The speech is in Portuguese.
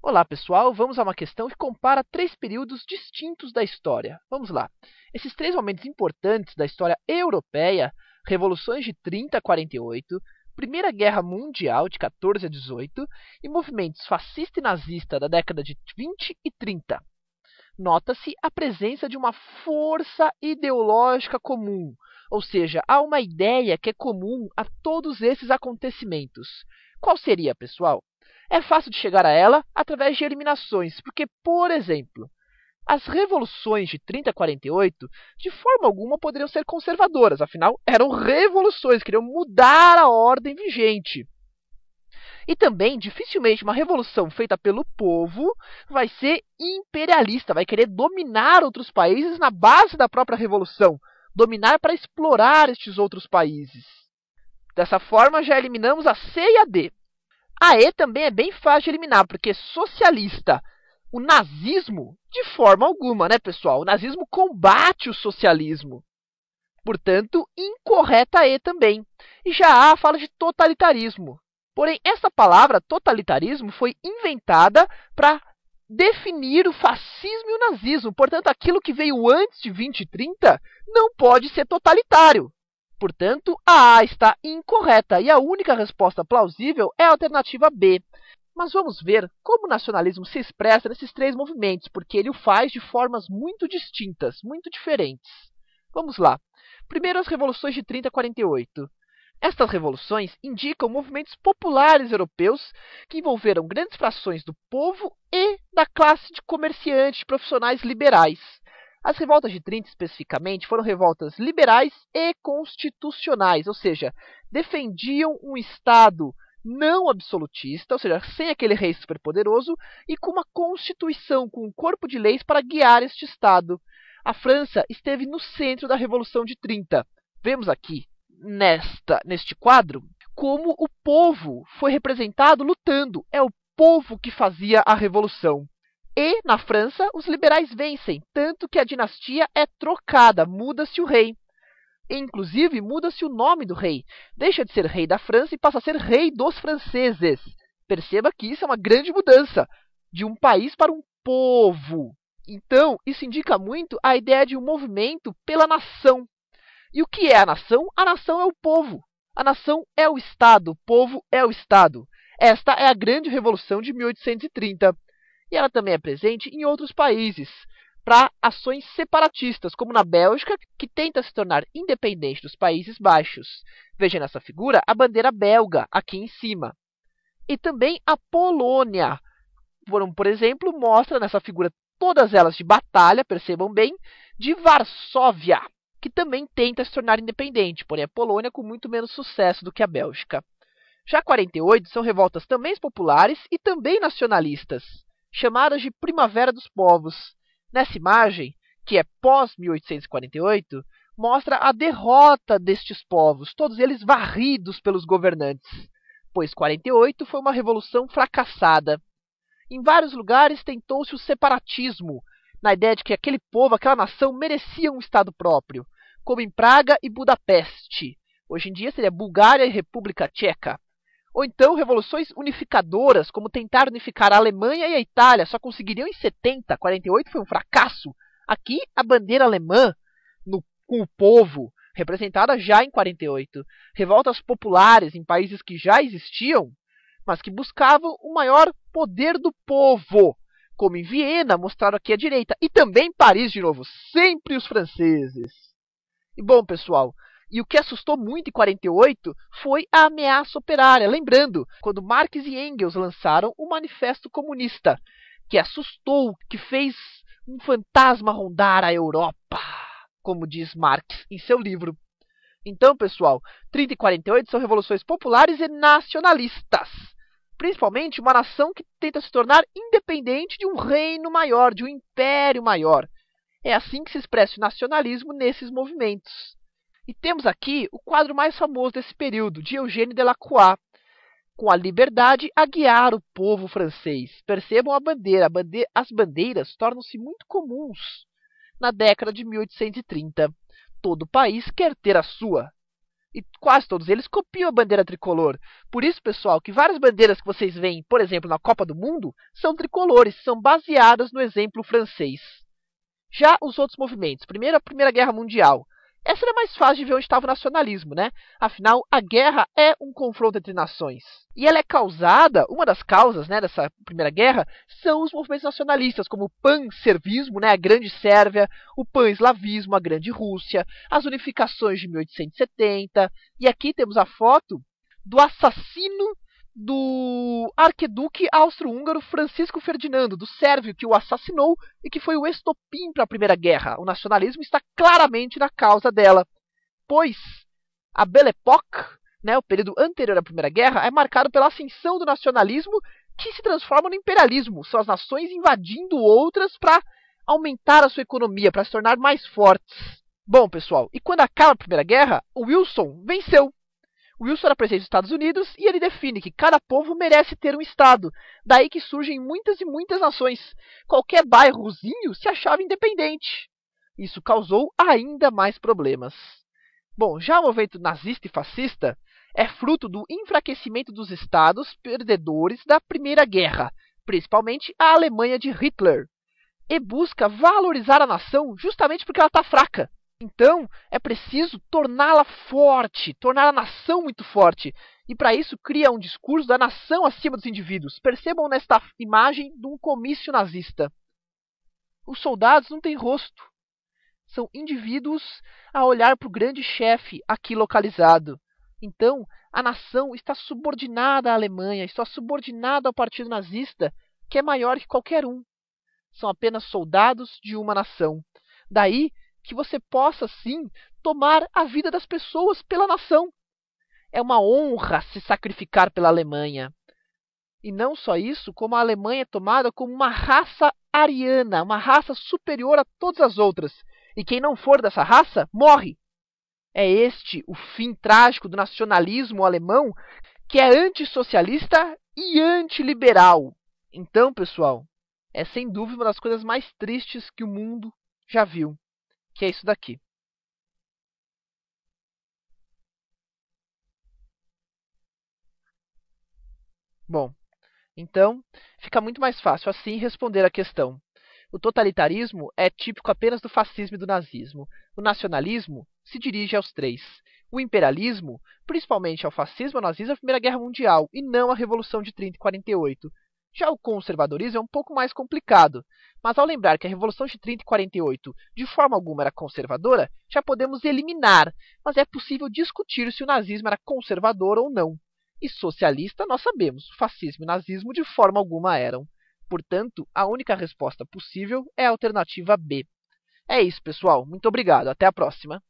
Olá, pessoal! Vamos a uma questão que compara três períodos distintos da história. Vamos lá. Esses três momentos importantes da história europeia, revoluções de 30 a 48, Primeira Guerra Mundial de 14 a 18 e movimentos fascista e nazista da década de 20 e 30. Nota-se a presença de uma força ideológica comum, ou seja, há uma ideia que é comum a todos esses acontecimentos. Qual seria, pessoal? É fácil de chegar a ela através de eliminações, porque, por exemplo, as revoluções de 30 a 48, de forma alguma, poderiam ser conservadoras, afinal, eram revoluções, queriam mudar a ordem vigente. E também, dificilmente, uma revolução feita pelo povo vai ser imperialista, vai querer dominar outros países na base da própria revolução, dominar para explorar estes outros países. Dessa forma, já eliminamos a C e a D. A E também é bem fácil de eliminar, porque socialista, o nazismo, de forma alguma, né, pessoal? O nazismo combate o socialismo. Portanto, incorreta a E também. E já A fala de totalitarismo. Porém, essa palavra, totalitarismo, foi inventada para definir o fascismo e o nazismo. Portanto, aquilo que veio antes de 20 e 30 não pode ser totalitário. Portanto, a A está incorreta e a única resposta plausível é a alternativa B. Mas vamos ver como o nacionalismo se expressa nesses três movimentos, porque ele o faz de formas muito distintas, muito diferentes. Vamos lá. Primeiro, as revoluções de 30 a 48. Estas revoluções indicam movimentos populares europeus que envolveram grandes frações do povo e da classe de comerciantes profissionais liberais. As revoltas de 30, especificamente, foram revoltas liberais e constitucionais, ou seja, defendiam um Estado não absolutista, ou seja, sem aquele rei superpoderoso, e com uma constituição, com um corpo de leis para guiar este Estado. A França esteve no centro da Revolução de 30. Vemos aqui, neste quadro, como o povo foi representado lutando. É o povo que fazia a revolução. E, na França, os liberais vencem, tanto que a dinastia é trocada, muda-se o rei. E, inclusive, muda-se o nome do rei. Deixa de ser rei da França e passa a ser rei dos franceses. Perceba que isso é uma grande mudança, de um país para um povo. Então, isso indica muito a ideia de um movimento pela nação. E o que é a nação? A nação é o povo. A nação é o Estado, o povo é o Estado. Esta é a grande revolução de 1830. E ela também é presente em outros países, para ações separatistas, como na Bélgica, que tenta se tornar independente dos Países Baixos. Veja nessa figura a bandeira belga, aqui em cima. E também a Polônia, por exemplo, mostra nessa figura todas elas de batalha, percebam bem, de Varsóvia, que também tenta se tornar independente, porém a Polônia com muito menos sucesso do que a Bélgica. Já 48 são revoltas também populares e também nacionalistas, chamadas de Primavera dos Povos. Nessa imagem, que é pós-1848, mostra a derrota destes povos, todos eles varridos pelos governantes, pois 48 foi uma revolução fracassada. Em vários lugares tentou-se o separatismo, na ideia de que aquele povo, aquela nação, merecia um Estado próprio, como em Praga e Budapeste. Hoje em dia seria Bulgária e República Tcheca. Ou então revoluções unificadoras, como tentar unificar a Alemanha e a Itália, só conseguiriam em 70, 48 foi um fracasso. Aqui, a bandeira alemã, com o povo, representada já em 48. Revoltas populares em países que já existiam, mas que buscavam o maior poder do povo, como em Viena, mostrado aqui à direita, e também em Paris, de novo, sempre os franceses. E bom, pessoal, e o que assustou muito em 48 foi a ameaça operária. Lembrando, quando Marx e Engels lançaram o Manifesto Comunista, que assustou, que fez um fantasma rondar a Europa, como diz Marx em seu livro. Então, pessoal, 30 e 48 são revoluções populares e nacionalistas. Principalmente uma nação que tenta se tornar independente de um reino maior, de um império maior. É assim que se expressa o nacionalismo nesses movimentos. E temos aqui o quadro mais famoso desse período, de Eugène Delacroix, com a liberdade a guiar o povo francês. Percebam a bandeira. As bandeiras tornam-se muito comuns na década de 1830. Todo país quer ter a sua. E quase todos eles copiam a bandeira tricolor. Por isso, pessoal, que várias bandeiras que vocês veem, por exemplo, na Copa do Mundo, são tricolores, são baseadas no exemplo francês. Já os outros movimentos, primeiro a Primeira Guerra Mundial. Essa era mais fácil de ver onde estava o nacionalismo, né? Afinal, a guerra é um confronto entre nações. E ela é causada, uma das causas, né, dessa Primeira Guerra, são os movimentos nacionalistas, como o pan-servismo, né, a Grande Sérvia, o pan-eslavismo, a Grande Rússia, as unificações de 1870. E aqui temos a foto do assassino do arquiduque austro-húngaro Francisco Ferdinando, do sérvio que o assassinou e que foi o estopim para a Primeira Guerra. O nacionalismo está claramente na causa dela, pois a Belle Époque, né, o período anterior à Primeira Guerra, é marcado pela ascensão do nacionalismo que se transforma no imperialismo. São as nações invadindo outras para aumentar a sua economia, para se tornar mais fortes. Bom, pessoal, e quando acaba a Primeira Guerra, o Wilson venceu. Wilson era presidente dos Estados Unidos e ele define que cada povo merece ter um Estado. Daí que surgem muitas e muitas nações. Qualquer bairrozinho se achava independente. Isso causou ainda mais problemas. Bom, já o movimento nazista e fascista é fruto do enfraquecimento dos estados perdedores da Primeira Guerra, principalmente a Alemanha de Hitler, e busca valorizar a nação justamente porque ela está fraca. Então, é preciso torná-la forte, tornar a nação muito forte. E para isso cria um discurso da nação acima dos indivíduos. Percebam nesta imagem de um comício nazista. Os soldados não têm rosto. São indivíduos a olhar para o grande chefe aqui localizado. Então, a nação está subordinada à Alemanha, está subordinada ao partido nazista, que é maior que qualquer um. São apenas soldados de uma nação. Daí que você possa, sim, tomar a vida das pessoas pela nação. É uma honra se sacrificar pela Alemanha. E não só isso, como a Alemanha é tomada como uma raça ariana, uma raça superior a todas as outras. E quem não for dessa raça, morre. É este o fim trágico do nacionalismo alemão, que é antissocialista e antiliberal. Então, pessoal, é sem dúvida uma das coisas mais tristes que o mundo já viu. Que é isso daqui. Bom, então fica muito mais fácil assim responder a questão. O totalitarismo é típico apenas do fascismo e do nazismo. O nacionalismo se dirige aos três. O imperialismo, principalmente ao fascismo e ao nazismo, é a Primeira Guerra Mundial, e não a Revolução de 30 e 48. Já o conservadorismo é um pouco mais complicado, mas ao lembrar que a Revolução de 30 e 48 de forma alguma era conservadora, já podemos eliminar, mas é possível discutir se o nazismo era conservador ou não. E socialista, nós sabemos, o fascismo e o nazismo de forma alguma eram. Portanto, a única resposta possível é a alternativa B. É isso, pessoal. Muito obrigado. Até a próxima.